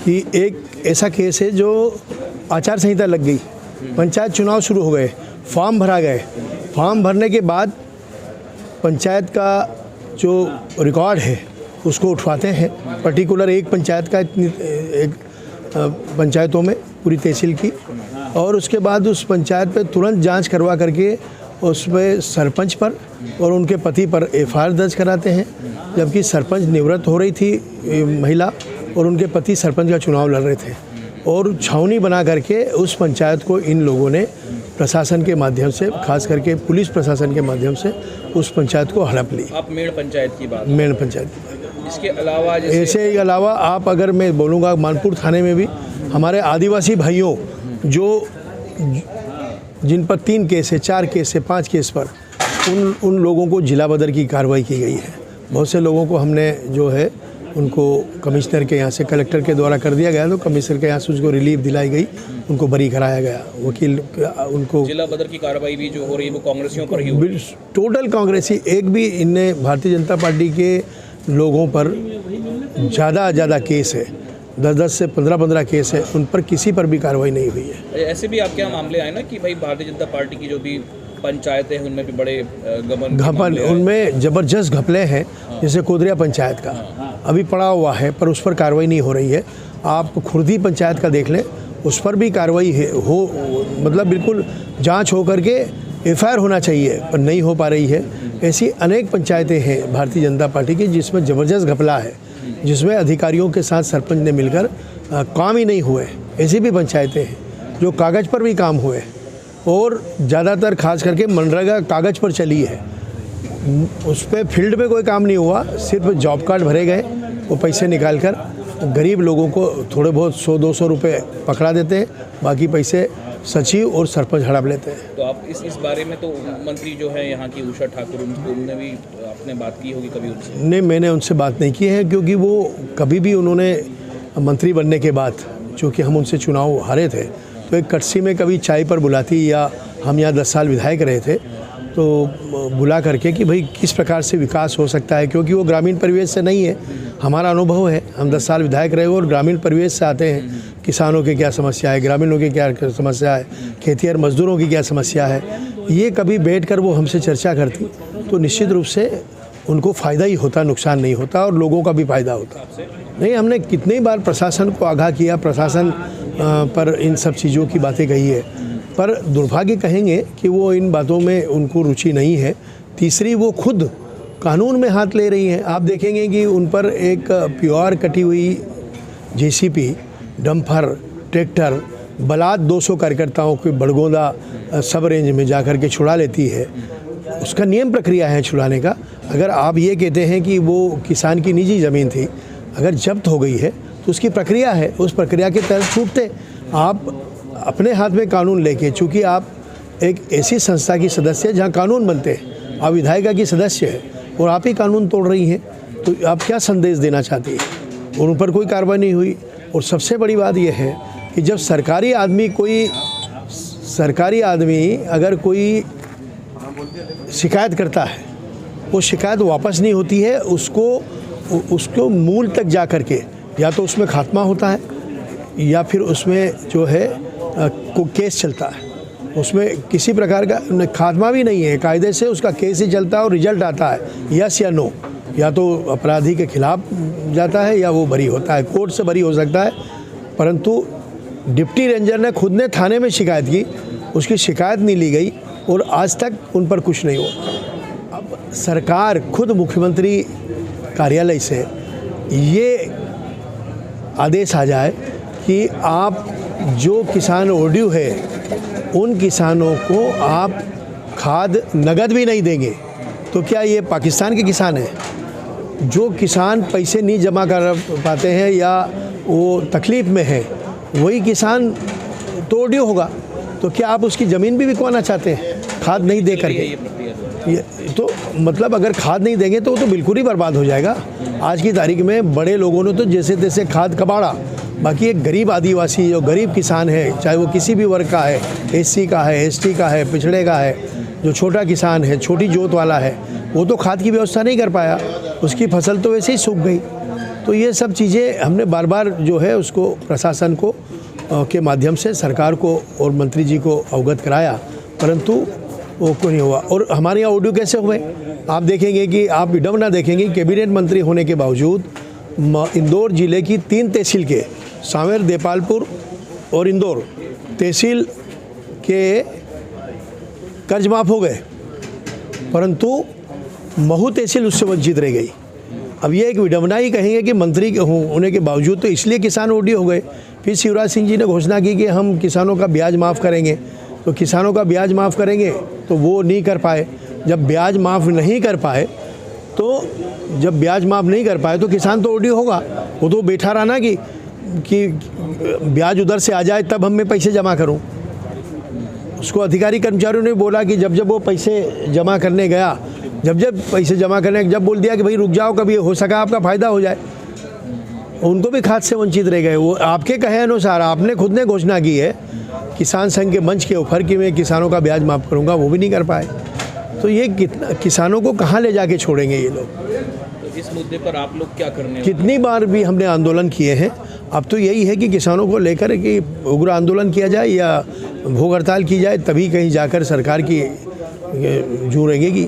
कि एक ऐसा केस है जो आचार संहिता लग गई, पंचायत चुनाव शुरू हो गए, फॉर्म भरा गए, फॉर्म भरने के बाद पंचायत का जो रिकॉर्ड है उसको उठवाते हैं, पर्टिकुलर एक पंचायत का, एक पंचायतों में पूरी तहसील की, और उसके बाद उस पंचायत पे तुरंत जांच करवा करके उसमें सरपंच पर और उनके पति पर एफआईआर दर्ज कराते हैं, जबकि सरपंच निवृत्त हो रही थी महिला और उनके पति सरपंच का चुनाव लड़ रहे थे, और छावनी बना करके उस पंचायत को इन लोगों ने प्रशासन के माध्यम से, खास करके पुलिस प्रशासन के माध्यम से उस पंचायत को हड़प ली। आप मेड़ पंचायत की बात, मेड़ पंचायत की बात। इसके अलावा ऐसे ही अलावा आप अगर मैं बोलूँगा, मानपुर थाने में भी हमारे आदिवासी भाइयों जो जिन पर 3 केस है, 4 केस है, 5 केस पर उन लोगों को जिला बदर की कार्रवाई की गई है। बहुत से लोगों को हमने जो है उनको कमिश्नर के यहाँ से, कलेक्टर के द्वारा कर दिया गया, तो कमिश्नर के यहाँ से उसको रिलीफ दिलाई गई, उनको बरी कराया गया। वकील उनको जिला बदर की कार्रवाई भी जो हो रही है वो कांग्रेसियों पर ही हो रही है। टोटल कांग्रेसी, एक भी इनने भारतीय जनता पार्टी के लोगों पर ज़्यादा केस है, 10 से 15 केस है, उन पर किसी पर भी कार्रवाई नहीं हुई है। ऐसे भी आपके यहाँ मामले आए ना कि भाई भारतीय जनता पार्टी की जो भी पंचायतें हैं उनमें भी बड़े घपल, उनमें ज़बरदस्त घपले हैं। जैसे कोदरिया पंचायत का अभी पड़ा हुआ है, पर उस पर कार्रवाई नहीं हो रही है। आप खुर्दी पंचायत का देख लें, उस पर भी कार्रवाई मतलब बिल्कुल जांच हो करके एफआईआर होना चाहिए, पर नहीं हो पा रही है। ऐसी अनेक पंचायतें हैं भारतीय जनता पार्टी की जिसमें ज़बरदस्त घपला है, जिसमें अधिकारियों के साथ सरपंच ने मिलकर काम ही नहीं हुए। ऐसी भी पंचायतें हैं जो कागज़ पर भी काम हुए, और ज़्यादातर खास करके मनरेगा कागज़ पर चली है, उस पर फील्ड में कोई काम नहीं हुआ। सिर्फ जॉब कार्ड भरे गए, वो पैसे निकाल कर गरीब लोगों को थोड़े बहुत 100-200 रुपये पकड़ा देते हैं, बाकी पैसे सचिव और सरपंच हड़प लेते हैं। तो आप इस बारे में तो मंत्री जो है यहाँ की उषा ठाकुर, उनने भी आपने बात की होगी कभी उनसे? नहीं, मैंने उनसे बात नहीं की है, क्योंकि वो कभी भी उन्होंने मंत्री बनने के बाद, चूँकि हम उनसे चुनाव हारे थे, तो एक कटसी में कभी चाय पर बुलाती, या हम यहाँ 10 साल विधायक रहे थे तो बुला करके कि भाई किस प्रकार से विकास हो सकता है, क्योंकि वो ग्रामीण परिवेश से नहीं है। हमारा अनुभव है, हम 10 साल विधायक रहे और ग्रामीण परिवेश से आते हैं। किसानों की क्या समस्या है, ग्रामीणों की क्या समस्या है, खेतिहर मजदूरों की क्या समस्या है, ये कभी बैठ कर वो हमसे चर्चा करती, तो निश्चित रूप से उनको फ़ायदा ही होता, नुकसान नहीं होता, और लोगों का भी फ़ायदा होता। नहीं, हमने कितनी बार प्रशासन को आगाह किया, प्रशासन पर इन सब चीज़ों की बातें कही है, पर दुर्भाग्य कहेंगे कि वो इन बातों में उनको रुचि नहीं है। तीसरी, वो खुद कानून में हाथ ले रही हैं। आप देखेंगे कि उन पर एक प्योर कटी हुई जेसीपी, डंपर, ट्रैक्टर, बलात् 200 कार्यकर्ताओं को बड़गोदा सब रेंज में जाकर के छुड़ा लेती है। उसका नियम प्रक्रिया है छुड़ाने का। अगर आप ये कहते हैं कि वो किसान की निजी ज़मीन थी, अगर जब्त हो गई है तो उसकी प्रक्रिया है, उस प्रक्रिया के तहत छूटते। आप अपने हाथ में कानून लेके, चूँकि आप एक ऐसी संस्था की सदस्य है जहाँ कानून बनते हैं, आप विधायिका की सदस्य है और आप ही कानून तोड़ रही हैं, तो आप क्या संदेश देना चाहती हैं? और उन पर कोई कार्रवाई नहीं हुई। और सबसे बड़ी बात यह है कि जब सरकारी आदमी अगर कोई शिकायत करता है, वो शिकायत वापस नहीं होती है, उसको मूल तक जा कर के या तो उसमें खात्मा होता है, या फिर उसमें जो है को केस चलता है। उसमें किसी प्रकार का खात्मा भी नहीं है, कायदे से उसका केस ही चलता है और रिजल्ट आता है यस या नो, या तो अपराधी के खिलाफ जाता है या वो बरी होता है, कोर्ट से बरी हो सकता है। परंतु डिप्टी रेंजर ने खुद ने थाने में शिकायत की, उसकी शिकायत नहीं ली गई और आज तक उन पर कुछ नहीं हुआ। अब सरकार खुद मुख्यमंत्री कार्यालय से ये आदेश आ जाए कि आप जो किसान ओड्यू है उन किसानों को आप खाद नगद भी नहीं देंगे, तो क्या ये पाकिस्तान के किसान हैं? जो किसान पैसे नहीं जमा कर पाते हैं या वो तकलीफ़ में है, वही किसान तो ओड्यू होगा। तो क्या आप उसकी ज़मीन भी बिकवाना चाहते हैं खाद नहीं दे करके? ये तो मतलब अगर खाद नहीं देंगे तो वो तो बिल्कुल ही बर्बाद हो जाएगा। आज की तारीख में बड़े लोगों ने तो जैसे तैसे खाद कबाड़ा, बाकी एक गरीब आदिवासी जो गरीब किसान है, चाहे वो किसी भी वर्ग का है, एससी का है, एसटी का है, पिछड़े का है, जो छोटा किसान है, छोटी जोत वाला है, वो तो खाद की व्यवस्था नहीं कर पाया, उसकी फसल तो वैसे ही सूख गई। तो ये सब चीज़ें हमने बार बार जो है उसको प्रशासन को के माध्यम से सरकार को और मंत्री जी को अवगत कराया, परंतु वो को नहीं हुआ। और हमारे यहाँ ऑडियो कैसे हुए, आप देखेंगे कि आप विडम्बना देखेंगे, कैबिनेट मंत्री होने के बावजूद इंदौर जिले की 3 तहसील के सांवेर, देपालपुर और इंदौर तहसील के कर्ज माफ़ हो गए, परंतु महू तहसील उससे वंचित रह गई। अब ये एक विडम्बना ही कहेंगे कि मंत्री होने के बावजूद तो इसलिए किसान ओडी हो गए। फिर शिवराज सिंह जी ने घोषणा की कि हम किसानों का ब्याज माफ़ करेंगे, तो किसानों का ब्याज माफ़ करेंगे तो वो नहीं कर पाए। जब ब्याज माफ़ नहीं कर पाए तो किसान तो ओडी होगा, वो तो बैठा रहा ना कि ब्याज उधर से आ जाए तब हम मैं पैसे जमा करूं। उसको अधिकारी कर्मचारियों ने बोला कि जब वो पैसे जमा करने गया, जब बोल दिया कि भाई रुक जाओ, कभी हो सका आपका फ़ायदा हो जाए, उनको भी खाद से वंचित रह गए। वो आपके कहे अनुसार आपने खुद ने घोषणा की है किसान संघ के मंच के ऊपर कि मैं किसानों का ब्याज माफ़ करूंगा, वो भी नहीं कर पाए। तो ये कितना किसानों को कहाँ ले जाके छोड़ेंगे ये लोग। तो इस मुद्दे पर आप लोग क्या करने, कितनी बार भी हमने आंदोलन किए हैं, अब तो यही है कि किसानों को लेकर कि उग्र आंदोलन किया जाए या भूख हड़ताल की जाए, तभी कहीं जाकर सरकार की जूँ रहेगी।